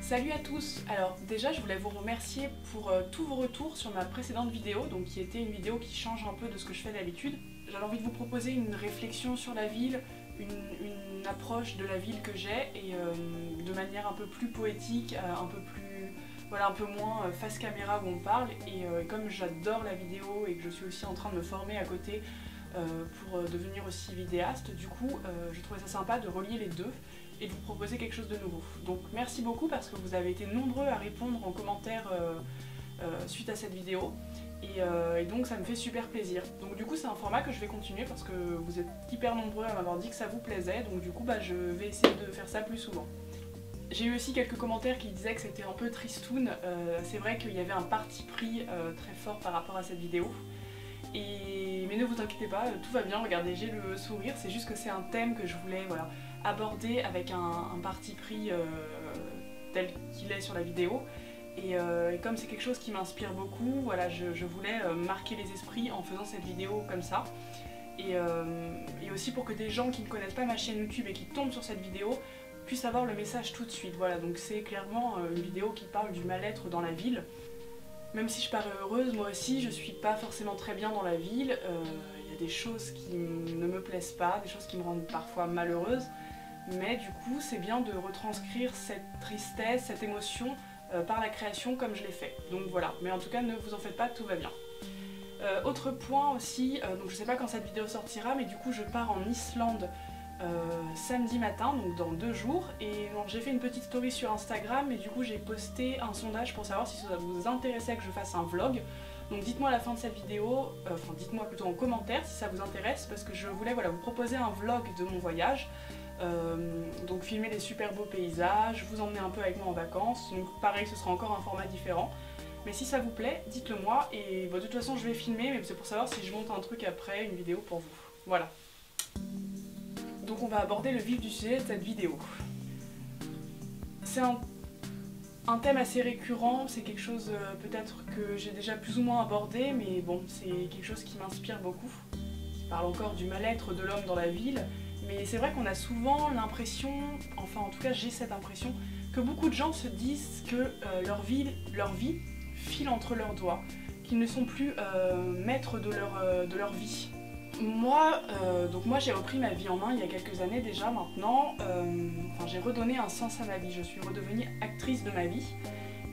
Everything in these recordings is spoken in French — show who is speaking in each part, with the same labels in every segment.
Speaker 1: Salut à tous. Alors déjà je voulais vous remercier pour tous vos retours sur ma précédente vidéo, donc qui était une vidéo qui change un peu de ce que je fais d'habitude. J'avais envie de vous proposer une réflexion sur la ville, une approche de la ville que j'ai et de manière un peu plus poétique, un peu plus, voilà, un peu moins face caméra où on parle. Et comme j'adore la vidéo et que je suis aussi en train de me former à côté pour devenir aussi vidéaste, du coup je trouvais ça sympa de relier les deux et de vous proposer quelque chose de nouveau. Donc merci beaucoup parce que vous avez été nombreux à répondre en commentaire suite à cette vidéo et donc ça me fait super plaisir. Donc du coup c'est un format que je vais continuer parce que vous êtes hyper nombreux à m'avoir dit que ça vous plaisait, donc du coup je vais essayer de faire ça plus souvent. J'ai eu aussi quelques commentaires qui disaient que c'était un peu tristoun. C'est vrai qu'il y avait un parti pris très fort par rapport à cette vidéo. Mais ne vous inquiétez pas, tout va bien, regardez, j'ai le sourire, c'est juste que c'est un thème que je voulais aborder avec un parti pris tel qu'il est sur la vidéo. Et comme c'est quelque chose qui m'inspire beaucoup, voilà, je voulais marquer les esprits en faisant cette vidéo comme ça. Et aussi pour que des gens qui ne connaissent pas ma chaîne YouTube et qui tombent sur cette vidéo puissent avoir le message tout de suite. Voilà, donc c'est clairement une vidéo qui parle du mal-être dans la ville. Même si je parais heureuse, moi aussi je suis pas forcément très bien dans la ville. Il y a des choses qui ne me plaisent pas, des choses qui me rendent parfois malheureuse. Mais du coup c'est bien de retranscrire cette tristesse, cette émotion par la création comme je l'ai fait. Donc voilà, mais en tout cas ne vous en faites pas, tout va bien. Autre point aussi, donc je sais pas quand cette vidéo sortira, mais du coup je pars en Islande samedi matin, donc dans 2 jours, et j'ai fait une petite story sur Instagram et du coup j'ai posté un sondage pour savoir si ça vous intéressait que je fasse un vlog. Donc dites-moi à la fin de cette vidéo, enfin dites-moi plutôt en commentaire si ça vous intéresse, parce que je voulais vous proposer un vlog de mon voyage. Donc filmer des super beaux paysages, vous emmener un peu avec moi en vacances, donc pareil ce sera encore un format différent. Mais si ça vous plaît, dites-le moi et de toute façon je vais filmer, mais c'est pour savoir si je monte un truc après, une vidéo pour vous. Voilà. Donc on va aborder le vif du sujet de cette vidéo. C'est un thème assez récurrent, c'est quelque chose peut-être que j'ai déjà plus ou moins abordé, mais bon, c'est quelque chose qui m'inspire beaucoup, qui parle encore du mal-être de l'homme dans la ville. Mais c'est vrai qu'on a souvent l'impression, enfin en tout cas j'ai cette impression, que beaucoup de gens se disent que leur vie file entre leurs doigts, qu'ils ne sont plus maîtres de leur vie. Moi j'ai repris ma vie en main il y a quelques années déjà maintenant, j'ai redonné un sens à ma vie, je suis redevenue actrice de ma vie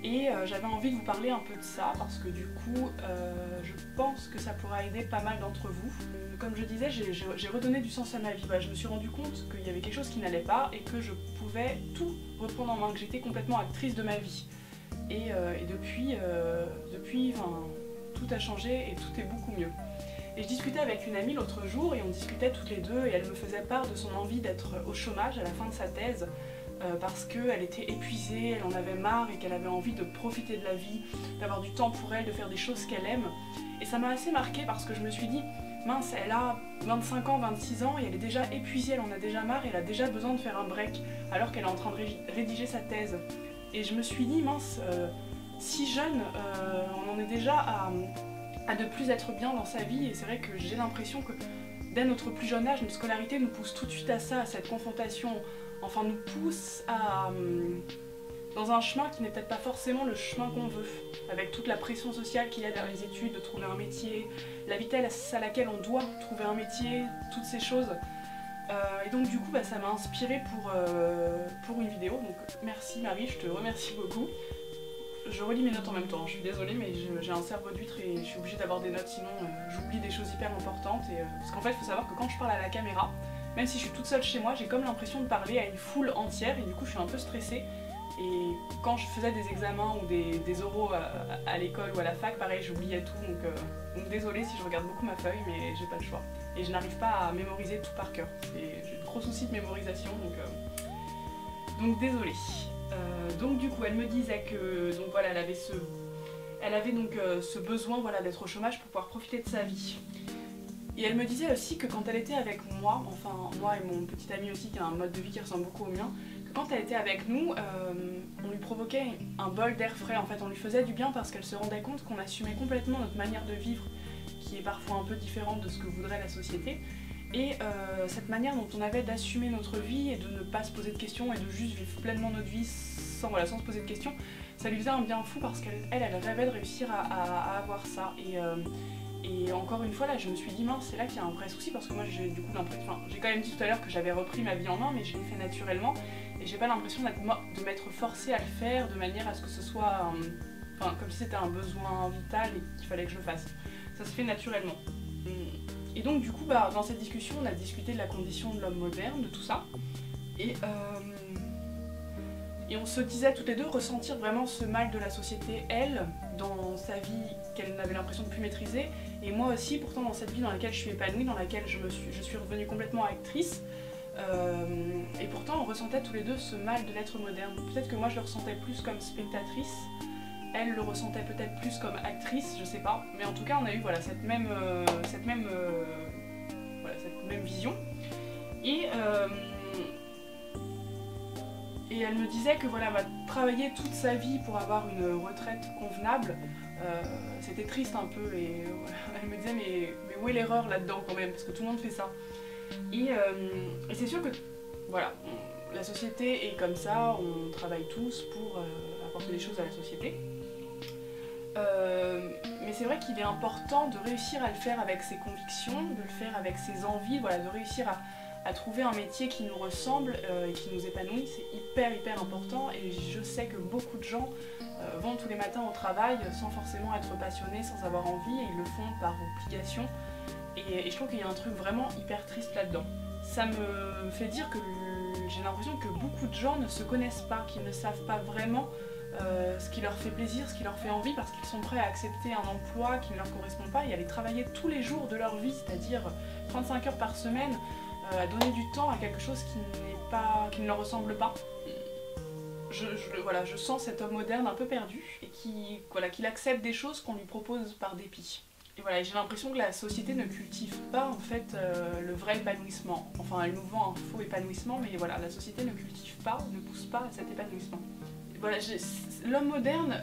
Speaker 1: et j'avais envie de vous parler un peu de ça parce que du coup je pense que ça pourra aider pas mal d'entre vous. Comme je disais, j'ai redonné du sens à ma vie, je me suis rendu compte qu'il y avait quelque chose qui n'allait pas et que je pouvais tout reprendre en main, que j'étais complètement actrice de ma vie. Et depuis, tout a changé et tout est beaucoup mieux. Et je discutais avec une amie l'autre jour et on discutait toutes les deux et elle me faisait part de son envie d'être au chômage à la fin de sa thèse parce qu'elle était épuisée, elle en avait marre et qu'elle avait envie de profiter de la vie, d'avoir du temps pour elle, de faire des choses qu'elle aime. Et ça m'a assez marquée parce que je me suis dit, mince, elle a 25 ans, 26 ans et elle est déjà épuisée, elle en a déjà marre et elle a déjà besoin de faire un break alors qu'elle est en train de rédiger sa thèse. Et je me suis dit, mince, si jeune, on en est déjà à de plus être bien dans sa vie et c'est vrai que j'ai l'impression que dès notre plus jeune âge, notre scolarité nous pousse tout de suite à ça, à cette confrontation, enfin nous pousse dans un chemin qui n'est peut-être pas forcément le chemin qu'on veut, avec toute la pression sociale qu'il y a derrière les études, de trouver un métier, la vitesse à laquelle on doit trouver un métier, toutes ces choses. Et donc du coup ça m'a inspirée pour une vidéo, donc merci Marie, je te remercie beaucoup. Je relis mes notes en même temps, je suis désolée mais j'ai un cerveau d'huître et je suis obligée d'avoir des notes sinon j'oublie des choses hyper importantes. Parce qu'en fait il faut savoir que quand je parle à la caméra, même si je suis toute seule chez moi, j'ai comme l'impression de parler à une foule entière et du coup je suis un peu stressée. Et quand je faisais des examens ou des oraux à l'école ou à la fac, pareil j'oubliais tout, donc désolée si je regarde beaucoup ma feuille mais j'ai pas le choix. Et je n'arrive pas à mémoriser tout par cœur, j'ai de gros soucis de mémorisation donc désolée. Donc du coup elle me disait que elle avait ce besoin d'être au chômage pour pouvoir profiter de sa vie. Et elle me disait aussi que quand elle était avec moi, enfin moi et mon petit ami aussi qui a un mode de vie qui ressemble beaucoup au mien, que quand elle était avec nous, on lui provoquait un bol d'air frais, en fait on lui faisait du bien parce qu'elle se rendait compte qu'on assumait complètement notre manière de vivre qui est parfois un peu différente de ce que voudrait la société. Et cette manière dont on avait d'assumer notre vie et de ne pas se poser de questions et de juste vivre pleinement notre vie sans se poser de questions, ça lui faisait un bien fou parce qu'elle rêvait de réussir à avoir ça. Et encore une fois là, je me suis dit mince, c'est là qu'il y a un vrai souci parce que moi j'ai du coup l'impression, j'ai quand même dit tout à l'heure que j'avais repris ma vie en main, mais je l'ai fait naturellement et j'ai pas l'impression de m'être forcée à le faire de manière à ce que ce soit comme si c'était un besoin vital et qu'il fallait que je le fasse. Ça se fait naturellement. Et donc du coup dans cette discussion on a discuté de la condition de l'homme moderne, de tout ça, et on se disait toutes les deux ressentir vraiment ce mal de la société, elle, dans sa vie qu'elle n'avait l'impression de plus maîtriser, et moi aussi pourtant dans cette vie dans laquelle je suis épanouie, dans laquelle je suis redevenue complètement actrice, et pourtant on ressentait tous les deux ce mal de l'être moderne. Peut-être que moi je le ressentais plus comme spectatrice, elle le ressentait peut-être plus comme actrice, je sais pas, mais en tout cas on a eu voilà, cette même vision. Et elle me disait que voilà, travailler toute sa vie pour avoir une retraite convenable, c'était triste un peu, et elle me disait mais où est l'erreur là-dedans quand même, parce que tout le monde fait ça. Et c'est sûr que voilà, la société est comme ça, on travaille tous pour apporter des choses à la société. Mais c'est vrai qu'il est important de réussir à le faire avec ses convictions, de le faire avec ses envies, voilà, de réussir à trouver un métier qui nous ressemble et qui nous épanouit. C'est hyper important, et je sais que beaucoup de gens vont tous les matins au travail sans forcément être passionnés, sans avoir envie, et ils le font par obligation, et je trouve qu'il y a un truc vraiment hyper triste là-dedans. Ça me fait dire que j'ai l'impression que beaucoup de gens ne se connaissent pas, qu'ils ne savent pas vraiment ce qui leur fait plaisir, ce qui leur fait envie, parce qu'ils sont prêts à accepter un emploi qui ne leur correspond pas et à aller travailler tous les jours de leur vie, c'est-à-dire 35 heures par semaine, à donner du temps à quelque chose qui ne leur ressemble pas. Je sens cet homme moderne un peu perdu et qu'il accepte des choses qu'on lui propose par dépit. Et voilà, j'ai l'impression que la société ne cultive pas en fait le vrai épanouissement. Enfin, elle nous vend un faux épanouissement, mais voilà, la société ne cultive pas, ne pousse pas à cet épanouissement. Voilà, l'homme moderne,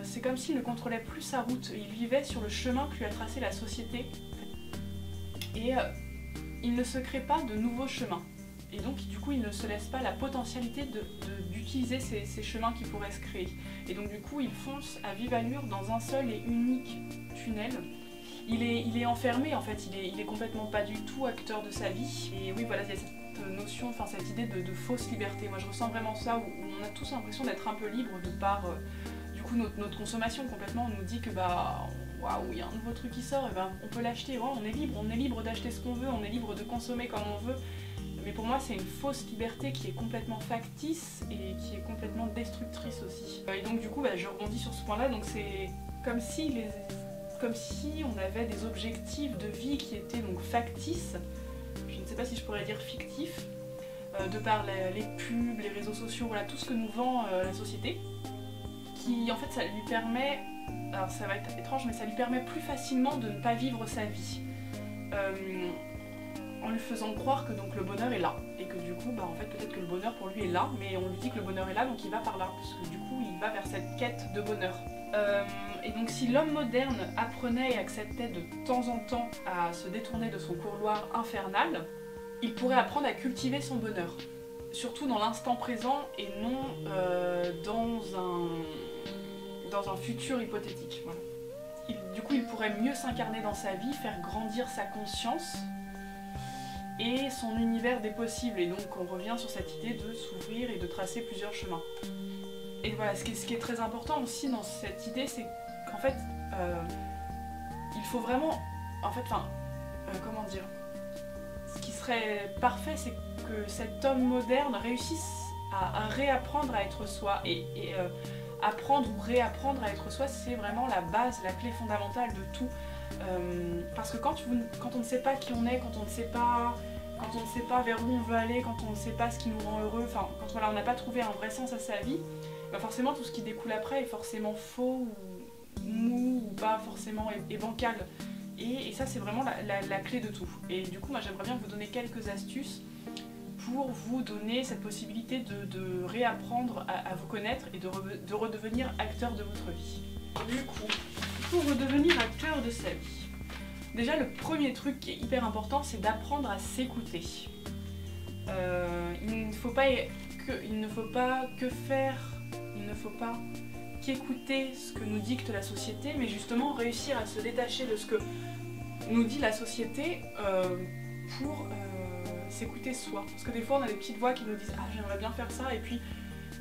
Speaker 1: c'est comme s'il ne contrôlait plus sa route. Il vivait sur le chemin que lui a tracé la société. Et il ne se crée pas de nouveaux chemins. Et donc, du coup, il ne se laisse pas la potentialité d'utiliser ces chemins qui pourraient se créer. Et donc, du coup, il fonce à vive allure dans un seul et unique tunnel. Il est enfermé, en fait, il est complètement pas du tout acteur de sa vie. Et oui, voilà, il y a cette notion, enfin cette idée de fausse liberté. Moi je ressens vraiment ça, où on a tous l'impression d'être un peu libre de par du coup notre consommation complètement. On nous dit que waouh, il y a un nouveau truc qui sort, et on peut l'acheter, ouais, on est libre d'acheter ce qu'on veut, on est libre de consommer comme on veut. Mais pour moi c'est une fausse liberté qui est complètement factice et qui est complètement destructrice aussi. Et donc du coup je rebondis sur ce point là, donc c'est comme si on avait des objectifs de vie qui étaient donc factices. Je ne sais pas si je pourrais dire fictif, de par les pubs, les réseaux sociaux, voilà, tout ce que nous vend la société, qui en fait ça lui permet, alors ça va être étrange, mais ça lui permet plus facilement de ne pas vivre sa vie, en lui faisant croire que donc le bonheur est là, et que du coup en fait peut-être que le bonheur pour lui est là, mais on lui dit que le bonheur est là, donc il va par là, parce que du coup il va vers cette quête de bonheur. Et donc si l'homme moderne apprenait et acceptait de temps en temps à se détourner de son couloir infernal, il pourrait apprendre à cultiver son bonheur. Surtout dans l'instant présent et non dans un futur hypothétique. Voilà. Du coup il pourrait mieux s'incarner dans sa vie, faire grandir sa conscience et son univers des possibles. Et donc on revient sur cette idée de s'ouvrir et de tracer plusieurs chemins. Et voilà, ce qui est très important aussi dans cette idée, c'est qu'en fait, il faut vraiment, comment dire, ce qui serait parfait, c'est que cet homme moderne réussisse à réapprendre à être soi. Et apprendre ou réapprendre à être soi, c'est vraiment la base, la clé fondamentale de tout. Parce que quand on ne sait pas qui on est, quand on ne sait pas vers où on veut aller, quand on ne sait pas ce qui nous rend heureux, enfin, quand voilà, on n'a pas trouvé un vrai sens à sa vie, forcément tout ce qui découle après est forcément faux ou mou ou pas forcément et bancal. Et ça c'est vraiment la clé de tout. Et du coup moi j'aimerais bien vous donner quelques astuces pour vous donner cette possibilité de réapprendre à vous connaître et de redevenir acteur de votre vie. Du coup, pour redevenir acteur de sa vie, Déjà, le premier truc qui est hyper important, c'est d'apprendre à s'écouter. Il ne faut pas qu'écouter ce que nous dicte la société, mais justement réussir à se détacher de ce que nous dit la société pour s'écouter soi. Parce que des fois on a des petites voix qui nous disent « Ah, j'aimerais bien faire ça »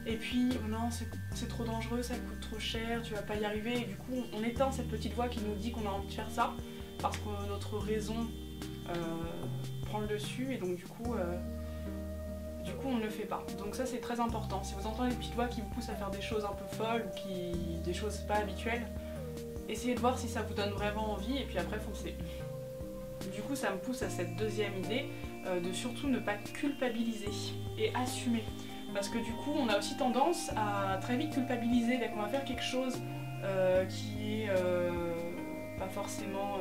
Speaker 1: et puis oh non, c'est trop dangereux, ça coûte trop cher, tu vas pas y arriver. Et du coup on éteint cette petite voix qui nous dit qu'on a envie de faire ça parce que notre raison prend le dessus et donc du coup on ne le fait pas. Donc ça c'est très important. Si vous entendez des petites voix qui vous poussent à faire des choses un peu folles ou des choses pas habituelles, essayez de voir si ça vous donne vraiment envie et puis après foncez. Du coup ça me pousse à cette deuxième idée de surtout ne pas culpabiliser et assumer. Parce que du coup on a aussi tendance à très vite culpabiliser dès qu'on va faire quelque chose qui est pas forcément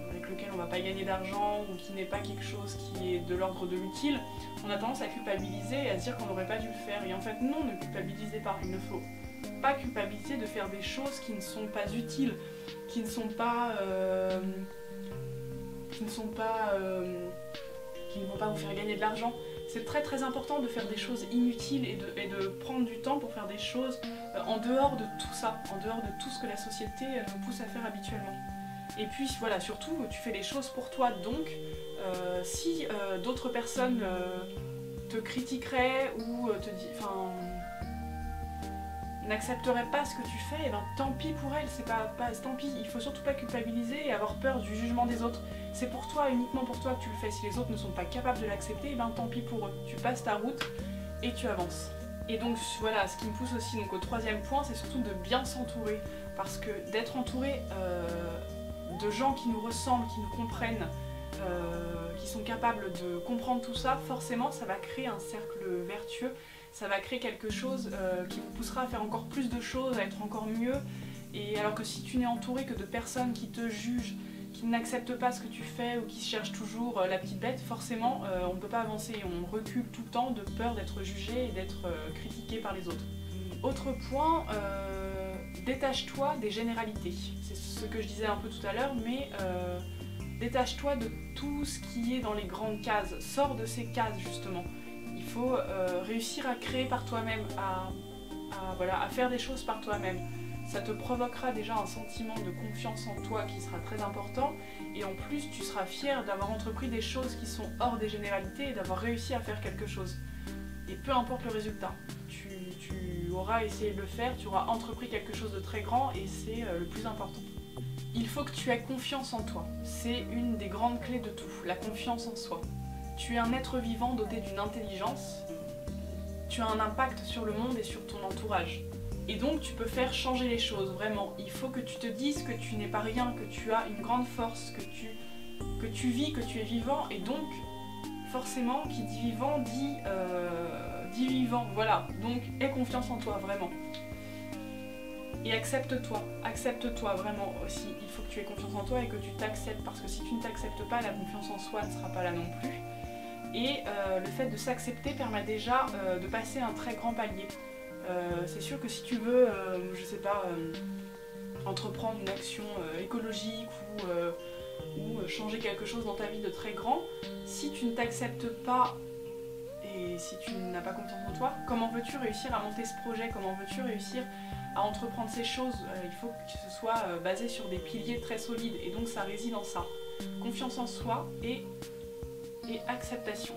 Speaker 1: avec lequel on va pas gagner d'argent ou qui n'est pas quelque chose qui est de l'ordre de l'utile. On a tendance à culpabiliser et à se dire qu'on n'aurait pas dû le faire. Et en fait non, ne culpabilisez pas, il ne faut pas culpabiliser de faire des choses qui ne sont pas utiles, qui ne vont pas vous faire gagner de l'argent. C'est très très important de faire des choses inutiles et de prendre du temps pour faire des choses en dehors de tout ça, en dehors de tout ce que la société nous pousse à faire habituellement. Et puis voilà, surtout tu fais les choses pour toi, donc si d'autres personnes te critiqueraient ou n'accepteraient pas ce que tu fais, et ben tant pis pour elles, tant pis, il faut surtout pas culpabiliser et avoir peur du jugement des autres. C'est pour toi, uniquement pour toi que tu le fais. Si les autres ne sont pas capables de l'accepter, et ben tant pis pour eux. Tu passes ta route et tu avances. Et donc voilà, ce qui me pousse aussi donc, au troisième point, c'est surtout de bien s'entourer. Parce que d'être entouré de gens qui nous ressemblent, qui nous comprennent, qui sont capables de comprendre tout ça, forcément ça va créer un cercle vertueux. Ça va créer quelque chose qui vous poussera à faire encore plus de choses, à être encore mieux. Et alors que si tu n'es entouré que de personnes qui te jugent, qui n'acceptent pas ce que tu fais ou qui cherchent toujours la petite bête, forcément on ne peut pas avancer. On recule tout le temps de peur d'être jugé et d'être critiqué par les autres. Autre point, détache-toi des généralités. C'est ce que je disais un peu tout à l'heure, mais détache-toi de tout ce qui est dans les grandes cases. Sors de ces cases justement. Il faut réussir à créer par toi-même, à faire des choses par toi-même. Ça te provoquera déjà un sentiment de confiance en toi qui sera très important et en plus tu seras fier d'avoir entrepris des choses qui sont hors des généralités et d'avoir réussi à faire quelque chose. Et peu importe le résultat, tu auras essayé de le faire, tu auras entrepris quelque chose de très grand et c'est le plus important. Il faut que tu aies confiance en toi. C'est une des grandes clés de tout, la confiance en soi. Tu es un être vivant doté d'une intelligence, tu as un impact sur le monde et sur ton entourage. Et donc tu peux faire changer les choses, vraiment. Il faut que tu te dises que tu n'es pas rien, que tu as une grande force, que tu vis, que tu es vivant. Et donc, forcément, qui dit vivant dit vivant. Voilà, donc aie confiance en toi, vraiment. Et accepte-toi vraiment aussi. Il faut que tu aies confiance en toi et que tu t'acceptes. Parce que si tu ne t'acceptes pas, la confiance en soi ne sera pas là non plus. Et le fait de s'accepter permet déjà de passer un très grand palier. C'est sûr que si tu veux, je sais pas, entreprendre une action écologique ou changer quelque chose dans ta vie de très grand, si tu ne t'acceptes pas et si tu n'as pas confiance en toi, comment veux-tu réussir à monter ce projet? Comment veux-tu réussir à entreprendre ces choses? Il faut que ce soit basé sur des piliers très solides et donc ça réside en ça. Confiance en soi et acceptation.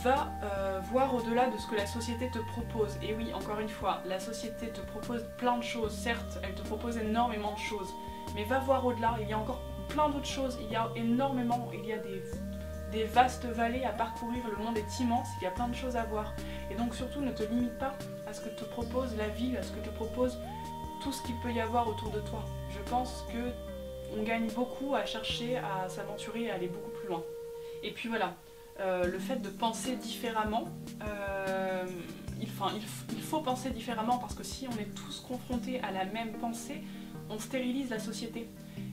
Speaker 1: Va voir au-delà de ce que la société te propose. Et oui, encore une fois, la société te propose plein de choses. Certes, elle te propose énormément de choses. Mais va voir au-delà, il y a encore plein d'autres choses. Il y a des vastes vallées à parcourir. Le monde est immense, il y a plein de choses à voir. Et donc surtout, ne te limite pas à ce que te propose la ville, à ce que te propose tout ce qu'il peut y avoir autour de toi. Je pense qu'on gagne beaucoup à chercher à s'aventurer et à aller beaucoup plus loin. Et puis voilà. Le fait de penser différemment, il faut penser différemment parce que si on est tous confrontés à la même pensée, on stérilise la société.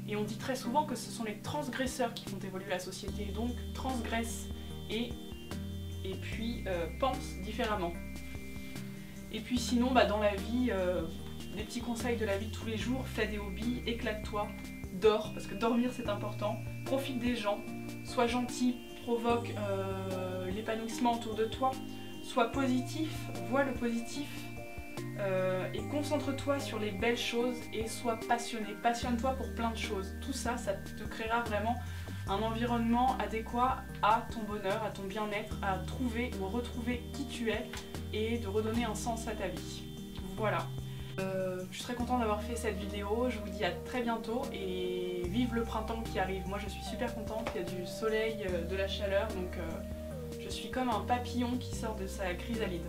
Speaker 1: Et on dit très souvent que ce sont les transgresseurs qui font évoluer la société, donc transgresse et puis pense différemment. Et puis sinon, dans la vie, des petits conseils de la vie de tous les jours, fais des hobbies, éclate-toi, dors, parce que dormir c'est important, profite des gens, sois gentil, provoque l'épanouissement autour de toi, sois positif, vois le positif, et concentre-toi sur les belles choses et sois passionné, passionne-toi pour plein de choses. Tout ça, ça te créera vraiment un environnement adéquat à ton bonheur, à ton bien-être, à trouver ou retrouver qui tu es et de redonner un sens à ta vie. Voilà. Je suis très contente d'avoir fait cette vidéo, je vous dis à très bientôt et vive le printemps qui arrive. Moi je suis super contente, il y a du soleil, de la chaleur, donc je suis comme un papillon qui sort de sa chrysalide.